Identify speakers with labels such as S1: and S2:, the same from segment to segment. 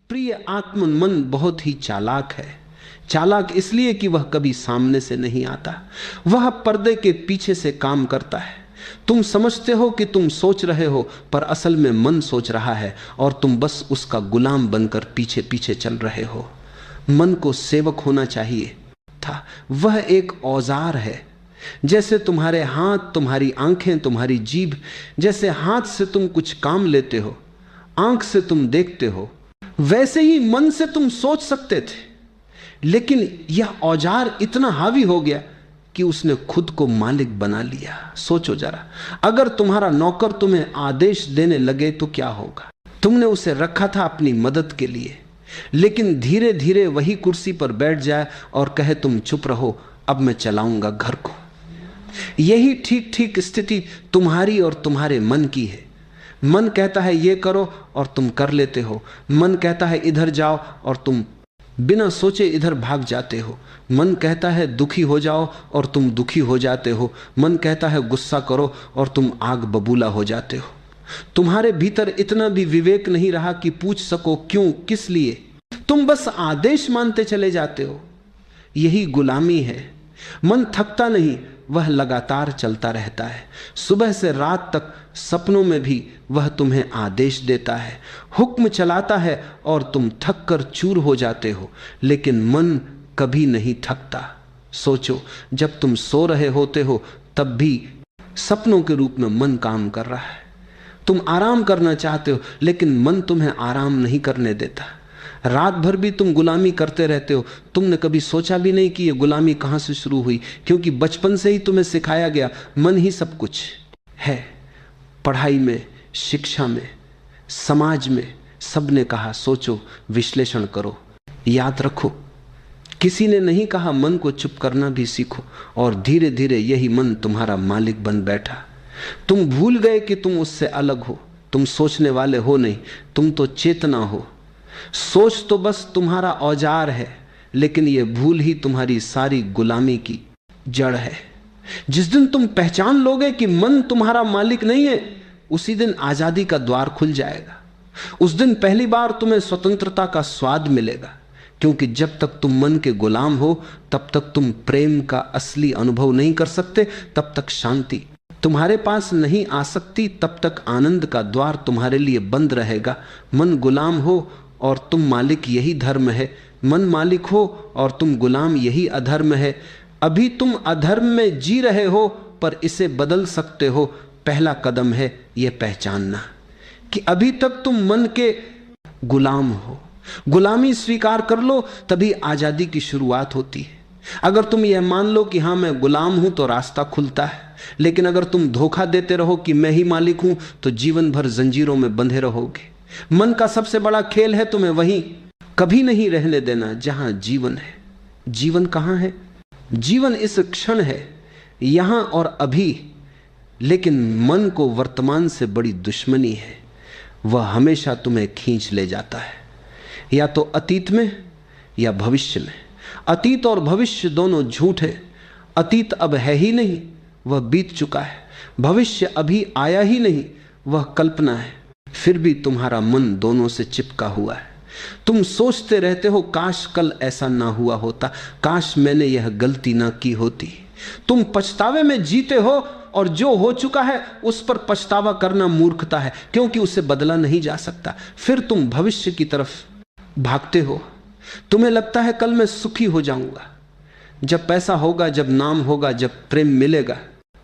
S1: प्रिय आत्मन मन बहुत ही चालाक है। चालाक इसलिए कि वह कभी सामने से नहीं आता, वह पर्दे के पीछे से काम करता है। तुम समझते हो कि तुम सोच रहे हो, पर असल में मन सोच रहा है और तुम बस उसका गुलाम बनकर पीछे पीछे चल रहे हो। मन को सेवक होना चाहिए था। वह एक औजार है। जैसे तुम्हारे हाथ, तुम्हारी आंखें, तुम्हारी जीभ, जैसे हाथ से तुम कुछ काम लेते हो, आंख से तुम देखते हो, वैसे ही मन से तुम सोच सकते थे। लेकिन यह औजार इतना हावी हो गया कि उसने खुद को मालिक बना लिया। सोचो जरा, अगर तुम्हारा नौकर तुम्हें आदेश देने लगे तो क्या होगा? तुमने उसे रखा था अपनी मदद के लिए, लेकिन धीरे धीरे वही कुर्सी पर बैठ जाए और कहे तुम चुप रहो, अब मैं चलाऊंगा घर को। यही ठीक ठीक स्थिति तुम्हारी और तुम्हारे मन की है। मन कहता है ये करो और तुम कर लेते हो। मन कहता है इधर जाओ और तुम बिना सोचे इधर भाग जाते हो। मन कहता है दुखी हो जाओ और तुम दुखी हो जाते हो। मन कहता है गुस्सा करो और तुम आग बबूला हो जाते हो। तुम्हारे भीतर इतना भी विवेक नहीं रहा कि पूछ सको क्यों, किस लिए। तुम बस आदेश मानते चले जाते हो। यही गुलामी है। मन थकता नहीं, वह लगातार चलता रहता है। सुबह से रात तक सपनों में भी वह तुम्हें आदेश देता है, हुक्म चलाता है और तुम थक कर चूर हो जाते हो। लेकिन मन कभी नहीं थकता। सोचो, जब तुम सो रहे होते हो तब भी सपनों के रूप में मन काम कर रहा है। तुम आराम करना चाहते हो, लेकिन मन तुम्हें आराम नहीं करने देता। रात भर भी तुम गुलामी करते रहते हो। तुमने कभी सोचा भी नहीं कि यह गुलामी कहां से शुरू हुई, क्योंकि बचपन से ही तुम्हें सिखाया गया मन ही सब कुछ है। पढ़ाई में, शिक्षा में, समाज में सबने कहा सोचो, विश्लेषण करो, याद रखो। किसी ने नहीं कहा मन को चुप करना भी सीखो। और धीरे धीरे यही मन तुम्हारा मालिक बन बैठा। तुम भूल गए कि तुम उससे अलग हो। तुम सोचने वाले हो नहीं, तुम तो चेतना हो। सोच तो बस तुम्हारा औजार है, लेकिन यह भूल ही तुम्हारी सारी गुलामी की जड़ है। जिस दिन तुम पहचान लोगे कि मन तुम्हारा मालिक नहीं है, उसी दिन आजादी का द्वार खुल जाएगा। उस दिन पहली बार तुम्हें स्वतंत्रता का स्वाद मिलेगा, क्योंकि जब तक तुम मन के गुलाम हो तब तक तुम प्रेम का असली अनुभव नहीं कर सकते। तब तक शांति तुम्हारे पास नहीं आ सकती। तब तक आनंद का द्वार तुम्हारे लिए बंद रहेगा। मन गुलाम हो और तुम मालिक, यही धर्म है। मन मालिक हो और तुम गुलाम, यही अधर्म है। अभी तुम अधर्म में जी रहे हो, पर इसे बदल सकते हो। पहला कदम है यह पहचानना कि अभी तक तुम मन के गुलाम हो। गुलामी स्वीकार कर लो, तभी आजादी की शुरुआत होती है। अगर तुम यह मान लो कि हाँ मैं गुलाम हूं, तो रास्ता खुलता है। लेकिन अगर तुम धोखा देते रहो कि मैं ही मालिक हूं, तो जीवन भर जंजीरों में बंधे रहोगे। मन का सबसे बड़ा खेल है तुम्हें वहीं कभी नहीं रहने देना जहां जीवन है। जीवन कहां है? जीवन इस क्षण है, यहां और अभी। लेकिन मन को वर्तमान से बड़ी दुश्मनी है। वह हमेशा तुम्हें खींच ले जाता है, या तो अतीत में या भविष्य में। अतीत और भविष्य दोनों झूठ है। अतीत अब है ही नहीं, वह बीत चुका है। भविष्य अभी आया ही नहीं, वह कल्पना है। फिर भी तुम्हारा मन दोनों से चिपका हुआ है। तुम सोचते रहते हो काश कल ऐसा ना हुआ होता, काश मैंने यह गलती ना की होती। तुम पछतावे में जीते हो, और जो हो चुका है उस पर पछतावा करना मूर्खता है, क्योंकि उसे बदला नहीं जा सकता। फिर तुम भविष्य की तरफ भागते हो। तुम्हें लगता है कल मैं सुखी हो जाऊंगा, जब पैसा होगा, जब नाम होगा, जब प्रेम मिलेगा,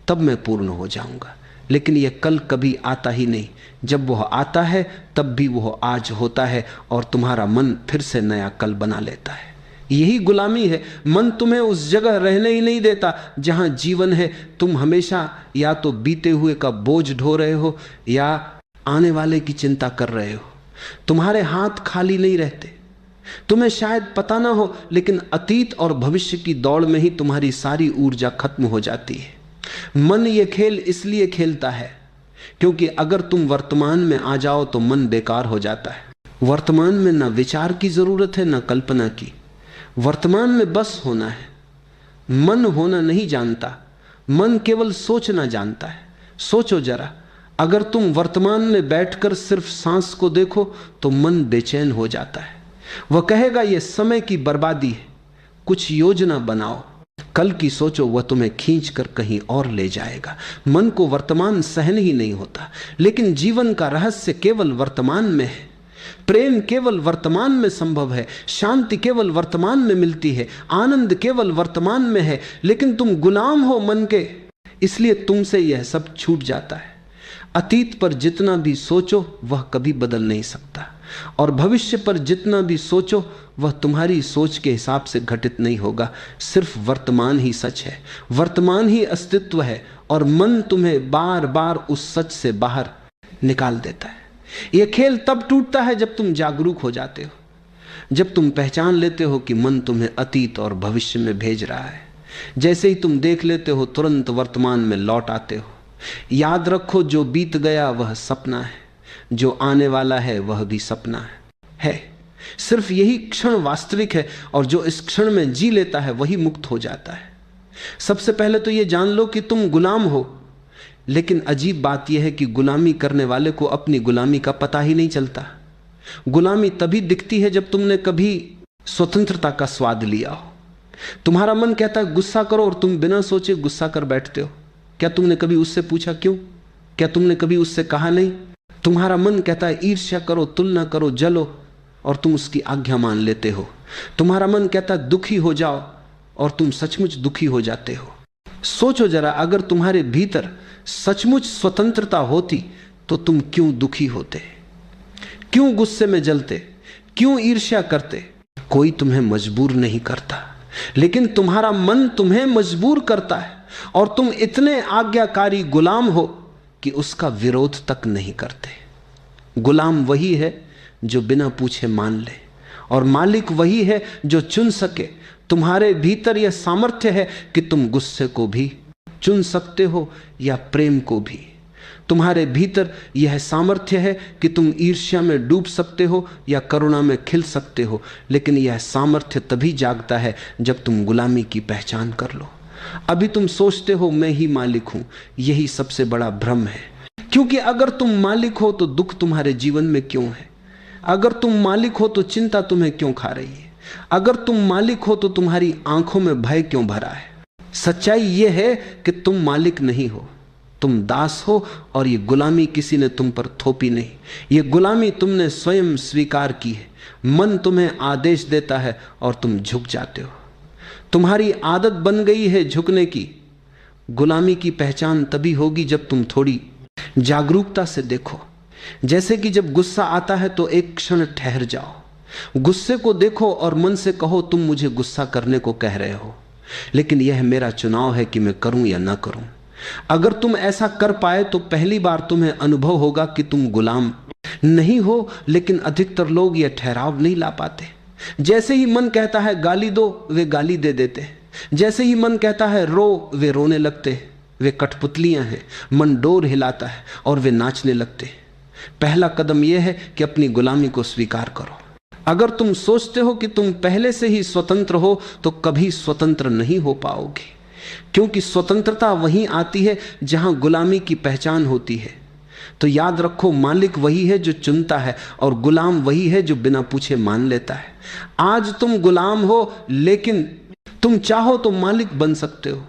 S1: तब मैं पूर्ण हो जाऊंगा। लेकिन यह कल कभी आता ही नहीं। जब वह आता है तब भी वह आज होता है, और तुम्हारा मन फिर से नया कल बना लेता है। यही गुलामी है। मन तुम्हें उस जगह रहने ही नहीं देता जहां जीवन है। तुम हमेशा या तो बीते हुए का बोझ ढो रहे हो, या आने वाले की चिंता कर रहे हो। तुम्हारे हाथ खाली नहीं रहते। तुम्हें शायद पता ना हो, लेकिन अतीत और भविष्य की दौड़ में ही तुम्हारी सारी ऊर्जा खत्म हो जाती है। मन ये खेल इसलिए खेलता है क्योंकि अगर तुम वर्तमान में आ जाओ तो मन बेकार हो जाता है। वर्तमान में ना विचार की जरूरत है, ना कल्पना की। वर्तमान में बस होना है। मन होना नहीं जानता, मन केवल सोचना जानता है। सोचो जरा, अगर तुम वर्तमान में बैठकर सिर्फ सांस को देखो तो मन बेचैन हो जाता है। वह कहेगा यह समय की बर्बादी है, कुछ योजना बनाओ, कल की सोचो, वह तुम्हें खींच कर कहीं और ले जाएगा। मन को वर्तमान सहन ही नहीं होता, लेकिन जीवन का रहस्य केवल वर्तमान में है। प्रेम केवल वर्तमान में संभव है, शांति केवल वर्तमान में मिलती है, आनंद केवल वर्तमान में है। लेकिन तुम गुलाम हो मन के, इसलिए तुमसे यह सब छूट जाता है। अतीत पर जितना भी सोचो वह कभी बदल नहीं सकता, और भविष्य पर जितना भी सोचो वह तुम्हारी सोच के हिसाब से घटित नहीं होगा। सिर्फ वर्तमान ही सच है, वर्तमान ही अस्तित्व है, और मन तुम्हें बार बार उस सच से बाहर निकाल देता है। यह खेल तब टूटता है जब तुम जागरूक हो जाते हो, जब तुम पहचान लेते हो कि मन तुम्हें अतीत और भविष्य में भेज रहा है। जैसे ही तुम देख लेते हो, तुरंत वर्तमान में लौट आते हो। याद रखो, जो बीत गया वह सपना है, जो आने वाला है वह भी सपना है। सिर्फ यही क्षण वास्तविक है, और जो इस क्षण में जी लेता है वही मुक्त हो जाता है। सबसे पहले तो यह जान लो कि तुम गुलाम हो, लेकिन अजीब बात यह है कि गुलामी करने वाले को अपनी गुलामी का पता ही नहीं चलता। गुलामी तभी दिखती है जब तुमने कभी स्वतंत्रता का स्वाद लिया हो। तुम्हारा मन कहता है गुस्सा करो, और तुम बिना सोचे गुस्सा कर बैठते हो। क्या तुमने कभी उससे पूछा क्यों? क्या तुमने कभी उससे कहा नहीं? तुम्हारा मन कहता है ईर्ष्या करो, तुलना करो, जलो, और तुम उसकी आज्ञा मान लेते हो। तुम्हारा मन कहता है दुखी हो जाओ, और तुम सचमुच दुखी हो जाते हो। सोचो जरा, अगर तुम्हारे भीतर सचमुच स्वतंत्रता होती तो तुम क्यों दुखी होते, क्यों गुस्से में जलते, क्यों ईर्ष्या करते? कोई तुम्हें मजबूर नहीं करता, लेकिन तुम्हारा मन तुम्हें मजबूर करता है, और तुम इतने आज्ञाकारी गुलाम हो कि उसका विरोध तक नहीं करते। गुलाम वही है जो बिना पूछे मान ले, और मालिक वही है जो चुन सके। तुम्हारे भीतर यह सामर्थ्य है कि तुम गुस्से को भी चुन सकते हो या प्रेम को भी। तुम्हारे भीतर यह सामर्थ्य है कि तुम ईर्ष्या में डूब सकते हो या करुणा में खिल सकते हो। लेकिन यह सामर्थ्य तभी जागता है जब तुम गुलामी की पहचान कर लो। अभी तुम सोचते हो मैं ही मालिक हूं, यही सबसे बड़ा भ्रम है। क्योंकि अगर तुम मालिक हो तो दुख तुम्हारे जीवन में क्यों है? अगर तुम मालिक हो तो चिंता तुम्हें क्यों खा रही है? अगर तुम मालिक हो तो तुम्हारी आंखों में भय क्यों भरा है? सच्चाई यह है कि तुम मालिक नहीं हो, तुम दास हो, और ये गुलामी किसी ने तुम पर थोपी नहीं। ये गुलामी तुमने स्वयं स्वीकार की है। मन तुम्हें आदेश देता है और तुम झुक जाते हो। तुम्हारी आदत बन गई है झुकने की। गुलामी की पहचान तभी होगी जब तुम थोड़ी जागरूकता से देखो। जैसे कि जब गुस्सा आता है तो एक क्षण ठहर जाओ, गुस्से को देखो और मन से कहो तुम मुझे गुस्सा करने को कह रहे हो, लेकिन यह मेरा चुनाव है कि मैं करूं या ना करूं। अगर तुम ऐसा कर पाए तो पहली बार तुम्हें अनुभव होगा कि तुम गुलाम नहीं हो। लेकिन अधिकतर लोग यह ठहराव नहीं ला पाते। जैसे ही मन कहता है गाली दो, वे गाली दे देते। जैसे ही मन कहता है रो, वे रोने लगते। वे कठपुतलियां हैं। मन डोर हिलाता है और वे नाचने लगते। पहला कदम यह है कि अपनी गुलामी को स्वीकार करो। अगर तुम सोचते हो कि तुम पहले से ही स्वतंत्र हो तो कभी स्वतंत्र नहीं हो पाओगे, क्योंकि स्वतंत्रता वहीं आती है जहां गुलामी की पहचान होती है। तो याद रखो, मालिक वही है जो चुनता है और गुलाम वही है जो बिना पूछे मान लेता है। आज तुम गुलाम हो, लेकिन तुम चाहो तो मालिक बन सकते हो।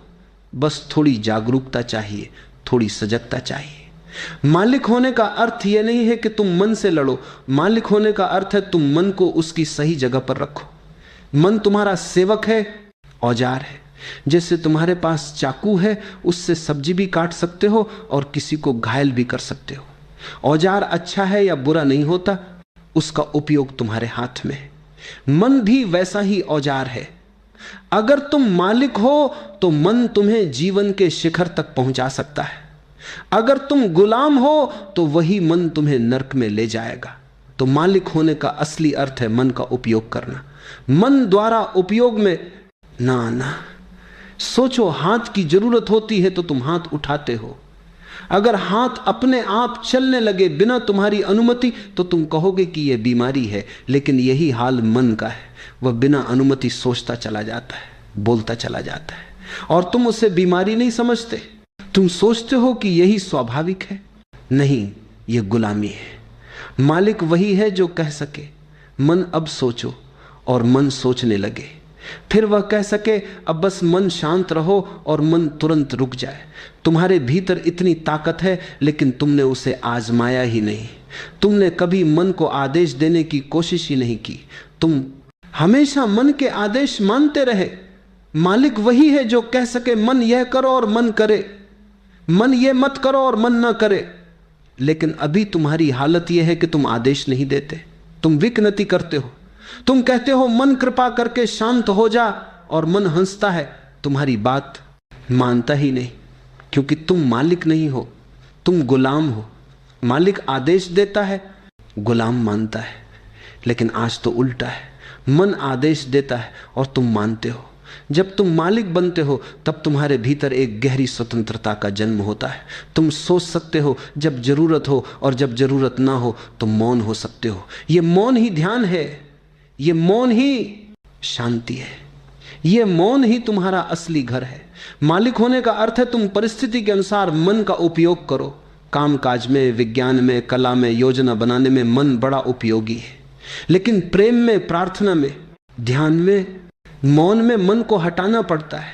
S1: बस थोड़ी जागरूकता चाहिए, थोड़ी सजगता चाहिए। मालिक होने का अर्थ यह नहीं है कि तुम मन से लड़ो। मालिक होने का अर्थ है तुम मन को उसकी सही जगह पर रखो। मन तुम्हारा सेवक है, औजार है। जैसे तुम्हारे पास चाकू है, उससे सब्जी भी काट सकते हो और किसी को घायल भी कर सकते हो। औजार अच्छा है या बुरा नहीं होता, उसका उपयोग तुम्हारे हाथ में है। मन भी वैसा ही औजार है। अगर तुम मालिक हो तो मन तुम्हें जीवन के शिखर तक पहुंचा सकता है। अगर तुम गुलाम हो तो वही मन तुम्हें नरक में ले जाएगा। तो मालिक होने का असली अर्थ है मन का उपयोग करना। मन द्वारा उपयोग में ना आना। सोचो, हाथ की जरूरत होती है तो तुम हाथ उठाते हो। अगर हाथ अपने आप चलने लगे बिना तुम्हारी अनुमति तो तुम कहोगे कि यह बीमारी है। लेकिन यही हाल मन का है। वह बिना अनुमति सोचता चला जाता है, बोलता चला जाता है, और तुम उसे बीमारी नहीं समझते। तुम सोचते हो कि यही स्वाभाविक है। नहीं, यह गुलामी है। मालिक वही है जो कह सके मन अब सोचो और मन सोचने लगे, फिर वह कह सके अब बस मन शांत रहो और मन तुरंत रुक जाए। तुम्हारे भीतर इतनी ताकत है, लेकिन तुमने उसे आजमाया ही नहीं। तुमने कभी मन को आदेश देने की कोशिश ही नहीं की। तुम हमेशा मन के आदेश मानते रहे। मालिक वही है जो कह सके मन यह करो और मन करे, मन यह मत करो और मन ना करे। लेकिन अभी तुम्हारी हालत यह है कि तुम आदेश नहीं देते, तुम विकनति करते हो। तुम कहते हो मन कृपा करके शांत हो जा, और मन हंसता है, तुम्हारी बात मानता ही नहीं, क्योंकि तुम मालिक नहीं हो, तुम गुलाम हो। मालिक आदेश देता है, गुलाम मानता है। लेकिन आज तो उल्टा है, मन आदेश देता है और तुम मानते हो। जब तुम मालिक बनते हो तब तुम्हारे भीतर एक गहरी स्वतंत्रता का जन्म होता है। तुम सोच सकते हो जब जरूरत हो, और जब जरूरत ना हो तो मौन हो सकते हो। ये मौन ही ध्यान है, ये मौन ही शांति है, ये मौन ही तुम्हारा असली घर है। मालिक होने का अर्थ है तुम परिस्थिति के अनुसार मन का उपयोग करो। कामकाज में, विज्ञान में, कला में, योजना बनाने में मन बड़ा उपयोगी है। लेकिन प्रेम में, प्रार्थना में, ध्यान में, मौन में मन को हटाना पड़ता है।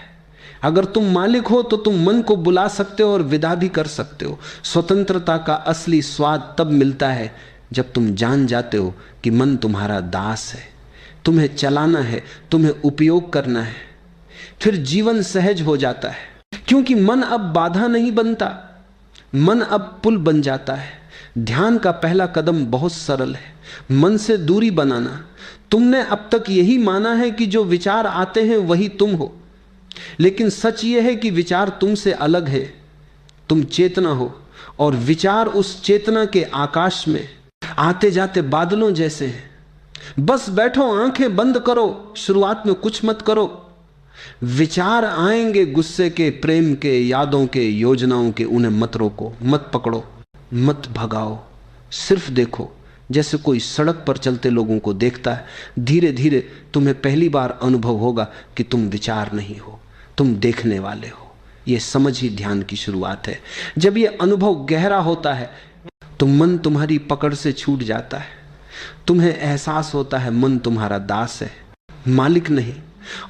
S1: अगर तुम मालिक हो तो तुम मन को बुला सकते हो और विदा भी कर सकते हो। स्वतंत्रता का असली स्वाद तब मिलता है जब तुम जान जाते हो कि मन तुम्हारा दास है, तुम्हें चलाना है, तुम्हें उपयोग करना है। फिर जीवन सहज हो जाता है, क्योंकि मन अब बाधा नहीं बनता, मन अब पुल बन जाता है। ध्यान का पहला कदम बहुत सरल है, मन से दूरी बनाना। तुमने अब तक यही माना है कि जो विचार आते हैं वही तुम हो, लेकिन सच यह है कि विचार तुमसे अलग है। तुम चेतना हो और विचार उस चेतना के आकाश में आते जाते बादलों जैसे हैं। बस बैठो, आंखें बंद करो, शुरुआत में कुछ मत करो। विचार आएंगे, गुस्से के, प्रेम के, यादों के, योजनाओं के। उन्हें मत रोको, मत पकड़ो, मत भगाओ, सिर्फ देखो। जैसे कोई सड़क पर चलते लोगों को देखता है। धीरे धीरे तुम्हें पहली बार अनुभव होगा कि तुम विचार नहीं हो, तुम देखने वाले हो। यह समझ ही ध्यान की शुरुआत है। जब यह अनुभव गहरा होता है तो मन तुम्हारी पकड़ से छूट जाता है। तुम्हें एहसास होता है मन तुम्हारा दास है, मालिक नहीं।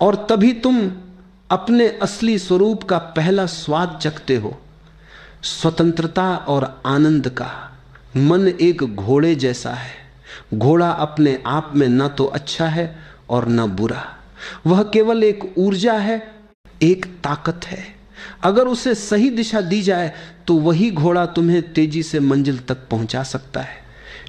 S1: और तभी तुम अपने असली स्वरूप का पहला स्वाद चखते हो, स्वतंत्रता और आनंद का। मन एक घोड़े जैसा है। घोड़ा अपने आप में न तो अच्छा है और न बुरा, वह केवल एक ऊर्जा है, एक ताकत है। अगर उसे सही दिशा दी जाए तो वही घोड़ा तुम्हें तेजी से मंजिल तक पहुंचा सकता है।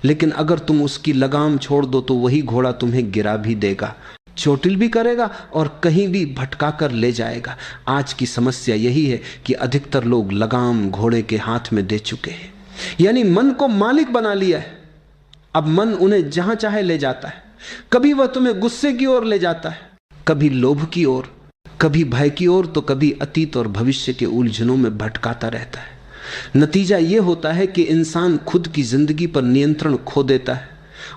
S1: लेकिन अगर तुम उसकी लगाम छोड़ दो तो वही घोड़ा तुम्हें गिरा भी देगा, चोटिल भी करेगा और कहीं भी भटका कर ले जाएगा। आज की समस्या यही है कि अधिकतर लोग लगाम घोड़े के हाथ में दे चुके हैं, यानी मन को मालिक बना लिया है। अब मन उन्हें जहां चाहे ले जाता है। कभी वह तुम्हें गुस्से की ओर ले जाता है, कभी लोभ की ओर, कभी भय की ओर, तो कभी अतीत और भविष्य के उलझनों में भटकाता रहता है। नतीजा यह होता है कि इंसान खुद की जिंदगी पर नियंत्रण खो देता है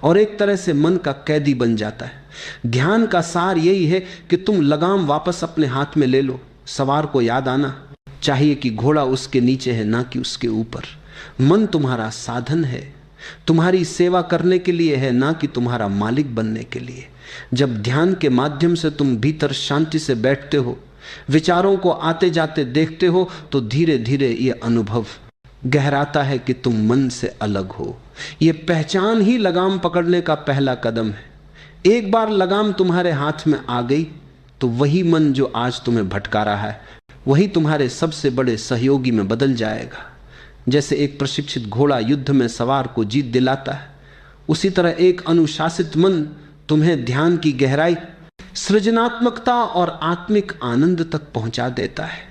S1: और एक तरह से मन का कैदी बन जाता है। ध्यान का सार यही है कि तुम लगाम वापस अपने हाथ में ले लो। सवार को याद आना चाहिए कि घोड़ा उसके नीचे है, ना कि उसके ऊपर। मन तुम्हारा साधन है, तुम्हारी सेवा करने के लिए है, ना कि तुम्हारा मालिक बनने के लिए। जब ध्यान के माध्यम से तुम भीतर शांति से बैठते हो, विचारों को आते जाते देखते हो, तो धीरे धीरे यह अनुभव गहराता है कि तुम मन से अलग हो। यह पहचान ही लगाम पकड़ने का पहला कदम है। एक बार लगाम तुम्हारे हाथ में आ गई तो वही मन जो आज तुम्हें भटका रहा है, वही तुम्हारे सबसे बड़े सहयोगी में बदल जाएगा। जैसे एक प्रशिक्षित घोड़ा युद्ध में सवार को जीत दिलाता है, उसी तरह एक अनुशासित मन तुम्हें ध्यान की गहराई, सृजनात्मकता और आत्मिक आनंद तक पहुंचा देता है।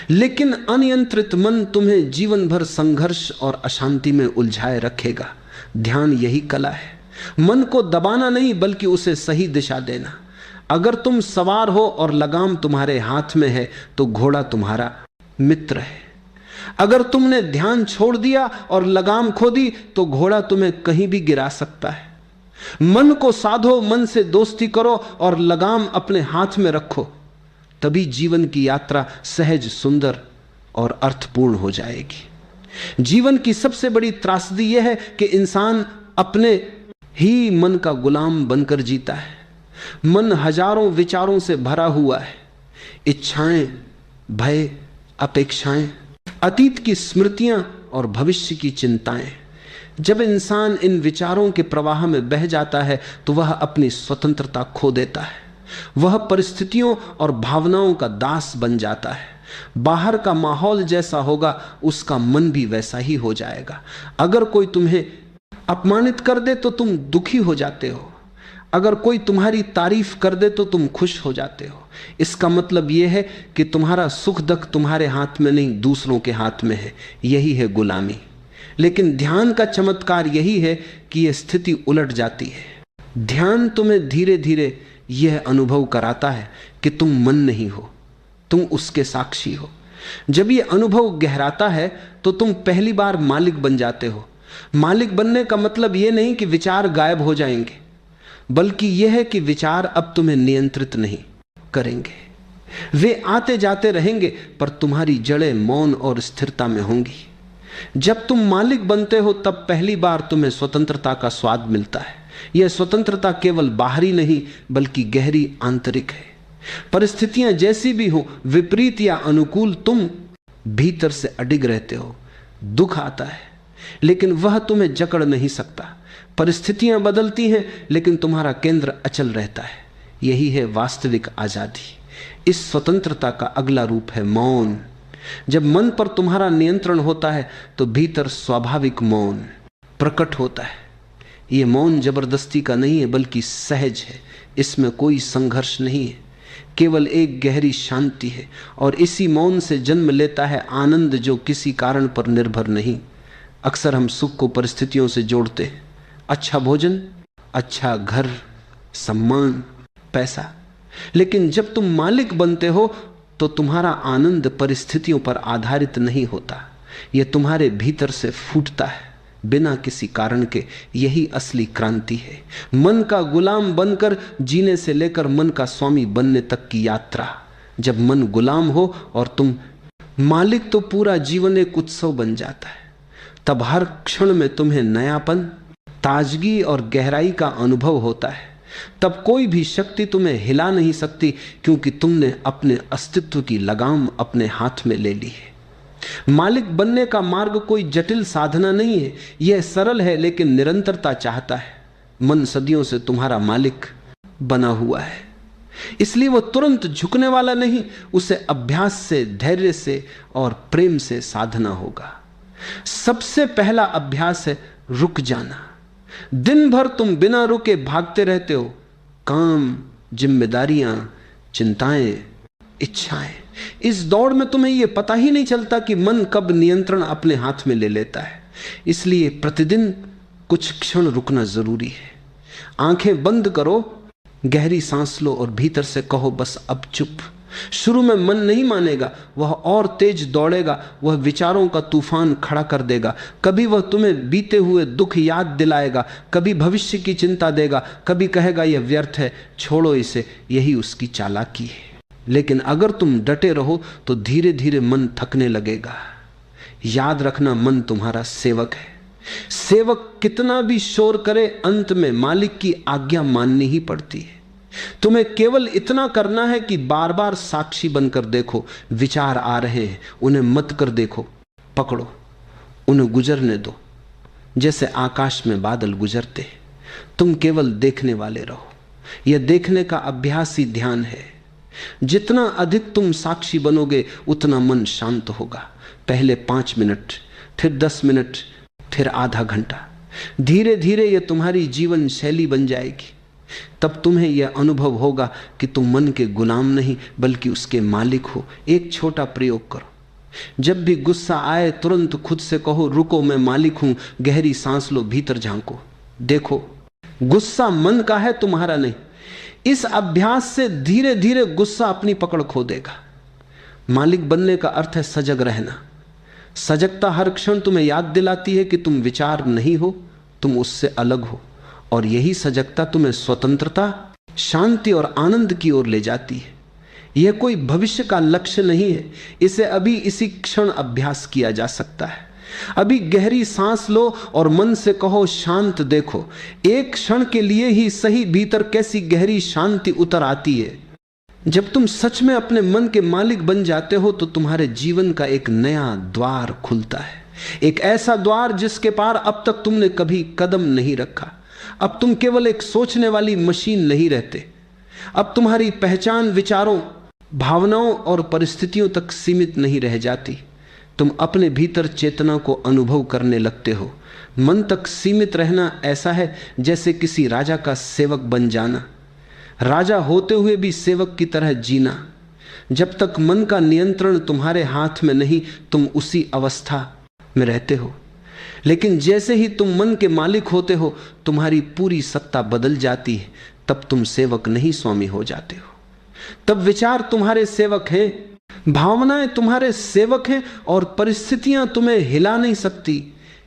S1: लेकिन अनियंत्रित मन तुम्हें जीवन भर संघर्ष और अशांति में उलझाए रखेगा। ध्यान यही कला है, मन को दबाना नहीं बल्कि उसे सही दिशा देना। अगर तुम सवार हो और लगाम तुम्हारे हाथ में है तो घोड़ा तुम्हारा मित्र है। अगर तुमने ध्यान छोड़ दिया और लगाम खो दी तो घोड़ा तुम्हें कहीं भी गिरा सकता है। मन को साधो, मन से दोस्ती करो और लगाम अपने हाथ में रखो, तभी जीवन की यात्रा सहज, सुंदर और अर्थपूर्ण हो जाएगी। जीवन की सबसे बड़ी त्रासदी यह है कि इंसान अपने ही मन का गुलाम बनकर जीता है। मन हजारों विचारों से भरा हुआ है, इच्छाएं, भय, अपेक्षाएं, अतीत की स्मृतियां और भविष्य की चिंताएं। जब इंसान इन विचारों के प्रवाह में बह जाता है तो वह अपनी स्वतंत्रता खो देता है। वह परिस्थितियों और भावनाओं का दास बन जाता है। बाहर का माहौल जैसा होगा उसका मन भी वैसा ही हो जाएगा। अगर कोई तुम्हें अपमानित कर दे तो तुम दुखी हो जाते हो, अगर कोई तुम्हारी तारीफ कर दे तो तुम खुश हो जाते हो। इसका मतलब यह है कि तुम्हारा सुख दुख तुम्हारे हाथ में नहीं, दूसरों के हाथ में है। यही है गुलामी। लेकिन ध्यान का चमत्कार यही है कि यह स्थिति उलट जाती है। ध्यान तुम्हें धीरे धीरे यह अनुभव कराता है कि तुम मन नहीं हो, तुम उसके साक्षी हो। जब यह अनुभव गहराता है तो तुम पहली बार मालिक बन जाते हो। मालिक बनने का मतलब यह नहीं कि विचार गायब हो जाएंगे, बल्कि यह है कि विचार अब तुम्हें नियंत्रित नहीं करेंगे। वे आते जाते रहेंगे पर तुम्हारी जड़ें मौन और स्थिरता में होंगी। जब तुम मालिक बनते हो तब पहली बार तुम्हें स्वतंत्रता का स्वाद मिलता है। यह स्वतंत्रता केवल बाहरी नहीं बल्कि गहरी आंतरिक है। परिस्थितियां जैसी भी हो, विपरीत या अनुकूल, तुम भीतर से अडिग रहते हो। दुख आता है लेकिन वह तुम्हें जकड़ नहीं सकता। परिस्थितियां बदलती हैं लेकिन तुम्हारा केंद्र अचल रहता है। यही है वास्तविक आजादी। इस स्वतंत्रता का अगला रूप है मौन। जब मन पर तुम्हारा नियंत्रण होता है तो भीतर स्वाभाविक मौन प्रकट होता है। यह मौन जबरदस्ती का नहीं है बल्कि सहज है। इसमें कोई संघर्ष नहीं है, केवल एक गहरी शांति है। और इसी मौन से जन्म लेता है आनंद जो किसी कारण पर निर्भर नहीं। अक्सर हम सुख को परिस्थितियों से जोड़ते हैं, अच्छा भोजन, अच्छा घर, सम्मान, पैसा। लेकिन जब तुम मालिक बनते हो तो तुम्हारा आनंद परिस्थितियों पर आधारित नहीं होता, यह तुम्हारे भीतर से फूटता है बिना किसी कारण के। यही असली क्रांति है। मन का गुलाम बनकर जीने से लेकर मन का स्वामी बनने तक की यात्रा। जब मन गुलाम हो और तुम मालिक तो पूरा जीवन एक उत्सव बन जाता है। तब हर क्षण में तुम्हें नयापन, ताजगी और गहराई का अनुभव होता है। तब कोई भी शक्ति तुम्हें हिला नहीं सकती क्योंकि तुमने अपने अस्तित्व की लगाम अपने हाथ में ले ली है। मालिक बनने का मार्ग कोई जटिल साधना नहीं है, यह सरल है लेकिन निरंतरता चाहता है। मन सदियों से तुम्हारा मालिक बना हुआ है, इसलिए वो तुरंत झुकने वाला नहीं। उसे अभ्यास से, धैर्य से और प्रेम से साधना होगा। सबसे पहला अभ्यास है रुक जाना। दिन भर तुम बिना रुके भागते रहते हो, काम, जिम्मेदारियां, चिंताएं, इच्छाएं। इस दौड़ में तुम्हें यह पता ही नहीं चलता कि मन कब नियंत्रण अपने हाथ में ले लेता है। इसलिए प्रतिदिन कुछ क्षण रुकना जरूरी है। आंखें बंद करो, गहरी सांस लो और भीतर से कहो बस अब चुप। शुरू में मन नहीं मानेगा, वह और तेज दौड़ेगा, वह विचारों का तूफान खड़ा कर देगा। कभी वह तुम्हें बीते हुए दुख याद दिलाएगा, कभी भविष्य की चिंता देगा, कभी कहेगा यह व्यर्थ है, छोड़ो इसे। यही उसकी चालाकी है। लेकिन अगर तुम डटे रहो तो धीरे धीरे मन थकने लगेगा। याद रखना, मन तुम्हारा सेवक है। सेवक कितना भी शोर करे, अंत में मालिक की आज्ञा माननी ही पड़ती है। तुम्हें केवल इतना करना है कि बार बार साक्षी बनकर देखो। विचार आ रहे हैं, उन्हें मत कर देखो, पकड़ो, उन्हें गुजरने दो जैसे आकाश में बादल गुजरते। तुम केवल देखने वाले रहो। यह देखने का अभ्यास ही ध्यान है। जितना अधिक तुम साक्षी बनोगे उतना मन शांत होगा। पहले 5 मिनट, फिर 10 मिनट, फिर आधा घंटा। धीरे धीरे यह तुम्हारी जीवन शैली बन जाएगी। तब तुम्हें यह अनुभव होगा कि तुम मन के गुलाम नहीं बल्कि उसके मालिक हो। एक छोटा प्रयोग करो। जब भी गुस्सा आए तुरंत खुद से कहो रुको, मैं मालिक हूं। गहरी सांस लो, भीतर झांको, देखो गुस्सा मन का है, तुम्हारा नहीं। इस अभ्यास से धीरे धीरे गुस्सा अपनी पकड़ खो देगा। मालिक बनने का अर्थ है सजग रहना। सजगता हर क्षण तुम्हें याद दिलाती है कि तुम विचार नहीं हो, तुम उससे अलग हो। और यही सजगता तुम्हें स्वतंत्रता, शांति और आनंद की ओर ले जाती है। यह कोई भविष्य का लक्ष्य नहीं है, इसे अभी इसी क्षण अभ्यास किया जा सकता है। अभी गहरी सांस लो और मन से कहो शांत। देखो एक क्षण के लिए ही सही भीतर कैसी गहरी शांति उतर आती है। जब तुम सच में अपने मन के मालिक बन जाते हो तो तुम्हारे जीवन का एक नया द्वार खुलता है, एक ऐसा द्वार जिसके पार अब तक तुमने कभी कदम नहीं रखा। अब तुम केवल एक सोचने वाली मशीन नहीं रहते। अब तुम्हारी पहचान विचारों, भावनाओं और परिस्थितियों तक सीमित नहीं रह जाती। तुम अपने भीतर चेतना को अनुभव करने लगते हो। मन तक सीमित रहना ऐसा है जैसे किसी राजा का सेवक बन जाना, राजा होते हुए भी सेवक की तरह जीना। जब तक मन का नियंत्रण तुम्हारे हाथ में नहीं, तुम उसी अवस्था में रहते हो। लेकिन जैसे ही तुम मन के मालिक होते हो, तुम्हारी पूरी सत्ता बदल जाती है। तब तुम सेवक नहीं, स्वामी हो जाते हो। तब विचार तुम्हारे सेवक हैं, भावनाएं तुम्हारे सेवक हैं और परिस्थितियां तुम्हें हिला नहीं सकती।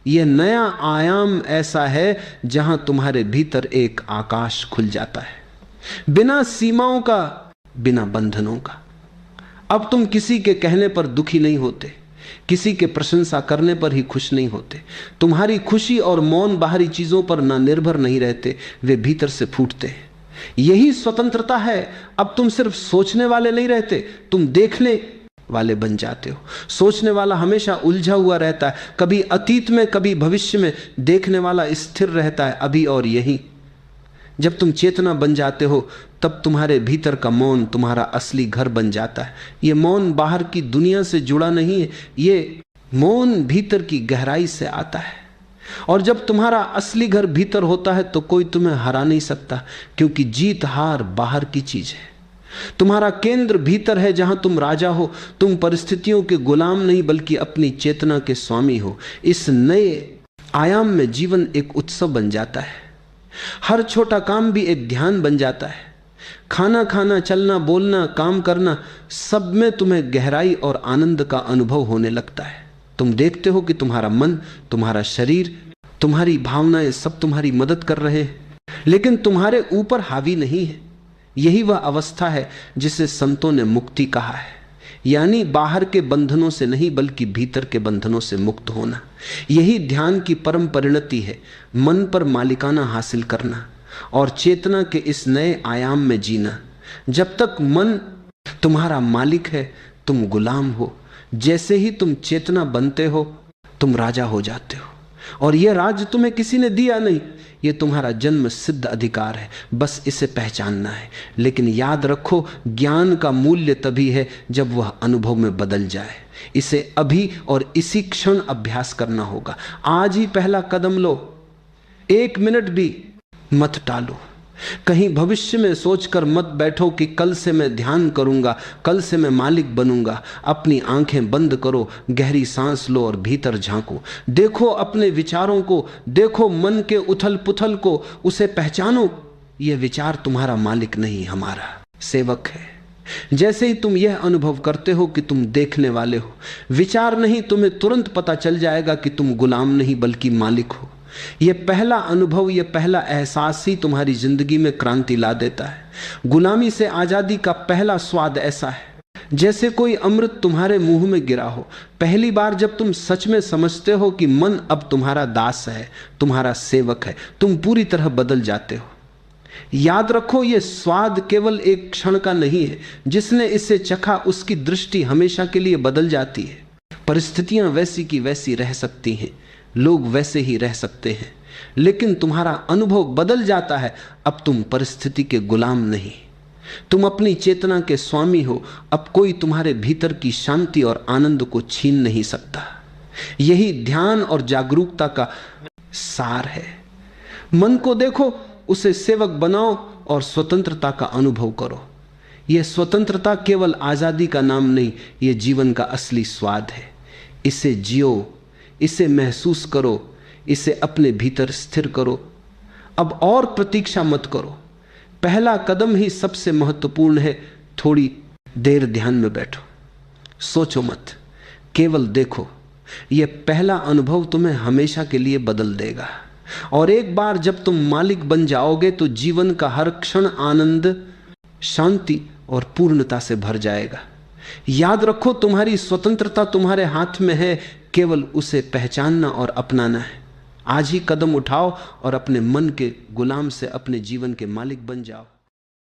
S1: यह नया आयाम ऐसा है जहां तुम्हारे भीतर एक आकाश खुल जाता है, बिना सीमाओं का, बिना बंधनों का। अब तुम किसी के कहने पर दुखी नहीं होते, किसी के प्रशंसा करने पर ही खुश नहीं होते। तुम्हारी खुशी और मौन बाहरी चीजों पर ना निर्भर नहीं रहते, वे भीतर से फूटते हैं। यही स्वतंत्रता है। अब तुम सिर्फ सोचने वाले नहीं रहते, तुम देखने वाले बन जाते हो। सोचने वाला हमेशा उलझा हुआ रहता है, कभी अतीत में कभी भविष्य में। देखने वाला स्थिर रहता है अभी और यहीं। जब तुम चेतना बन जाते हो तब तुम्हारे भीतर का मौन तुम्हारा असली घर बन जाता है। ये मौन बाहर की दुनिया से जुड़ा नहीं है, ये मौन भीतर की गहराई से आता है। और जब तुम्हारा असली घर भीतर होता है तो कोई तुम्हें हरा नहीं सकता, क्योंकि जीत हार बाहर की चीज है। तुम्हारा केंद्र भीतर है जहां तुम राजा हो। तुम परिस्थितियों के गुलाम नहीं बल्कि अपनी चेतना के स्वामी हो। इस नए आयाम में जीवन एक उत्सव बन जाता है। हर छोटा काम भी एक ध्यान बन जाता है। खाना खाना, चलना, बोलना, काम करना, सब में तुम्हें गहराई और आनंद का अनुभव होने लगता है। तुम देखते हो कि तुम्हारा मन, तुम्हारा शरीर, तुम्हारी भावनाएं सब तुम्हारी मदद कर रहे हैं, लेकिन तुम्हारे ऊपर हावी नहीं है। यही वह अवस्था है जिसे संतों ने मुक्ति कहा है, यानी बाहर के बंधनों से नहीं बल्कि भीतर के बंधनों से मुक्त होना। यही ध्यान की परम परिणति है, मन पर मालिकाना हासिल करना और चेतना के इस नए आयाम में जीना। जब तक मन तुम्हारा मालिक है, तुम गुलाम हो। जैसे ही तुम चेतना बनते हो, तुम राजा हो जाते हो। और यह राज्य तुम्हें किसी ने दिया नहीं, यह तुम्हारा जन्म सिद्ध अधिकार है। बस इसे पहचानना है। लेकिन याद रखो, ज्ञान का मूल्य तभी है जब वह अनुभव में बदल जाए। इसे अभी और इसी क्षण अभ्यास करना होगा। आज ही पहला कदम लो, 1 मिनट भी मत टालो। कहीं भविष्य में सोचकर मत बैठो कि कल से मैं ध्यान करूंगा, कल से मैं मालिक बनूंगा। अपनी आंखें बंद करो, गहरी सांस लो और भीतर झांको। देखो अपने विचारों को, देखो मन के उथल पुथल को, उसे पहचानो। यह विचार तुम्हारा मालिक नहीं, हमारा सेवक है। जैसे ही तुम यह अनुभव करते हो कि तुम देखने वाले हो, विचार नहीं, तुम्हें तुरंत पता चल जाएगा कि तुम गुलाम नहीं बल्कि मालिक हो। यह पहला अनुभव, यह पहला एहसास ही तुम्हारी जिंदगी में क्रांति ला देता है। गुलामी से आजादी का पहला स्वाद ऐसा है जैसे कोई अमृत तुम्हारे मुंह में गिरा हो। पहली बार जब तुम सच में समझते हो कि मन अब तुम्हारा दास है, तुम्हारा सेवक है, तुम पूरी तरह बदल जाते हो। याद रखो, यह स्वाद केवल एक क्षण का नहीं है। जिसने इसे चखा उसकी दृष्टि हमेशा के लिए बदल जाती है। परिस्थितियां वैसी की वैसी रह सकती हैं, लोग वैसे ही रह सकते हैं, लेकिन तुम्हारा अनुभव बदल जाता है। अब तुम परिस्थिति के गुलाम नहीं, तुम अपनी चेतना के स्वामी हो। अब कोई तुम्हारे भीतर की शांति और आनंद को छीन नहीं सकता। यही ध्यान और जागरूकता का सार है। मन को देखो, उसे सेवक बनाओ और स्वतंत्रता का अनुभव करो। यह स्वतंत्रता केवल आजादी का नाम नहीं, यह जीवन का असली स्वाद है। इसे जियो, इसे महसूस करो, इसे अपने भीतर स्थिर करो। अब और प्रतीक्षा मत करो, पहला कदम ही सबसे महत्वपूर्ण है। थोड़ी देर ध्यान में बैठो, सोचो मत, केवल देखो। यह पहला अनुभव तुम्हें हमेशा के लिए बदल देगा। और एक बार जब तुम मालिक बन जाओगे तो जीवन का हर क्षण आनंद, शांति और पूर्णता से भर जाएगा। याद रखो, तुम्हारी स्वतंत्रता तुम्हारे हाथ में है, केवल उसे पहचानना और अपनाना है। आज ही कदम उठाओ और अपने मन के गुलाम से अपने जीवन के मालिक बन जाओ।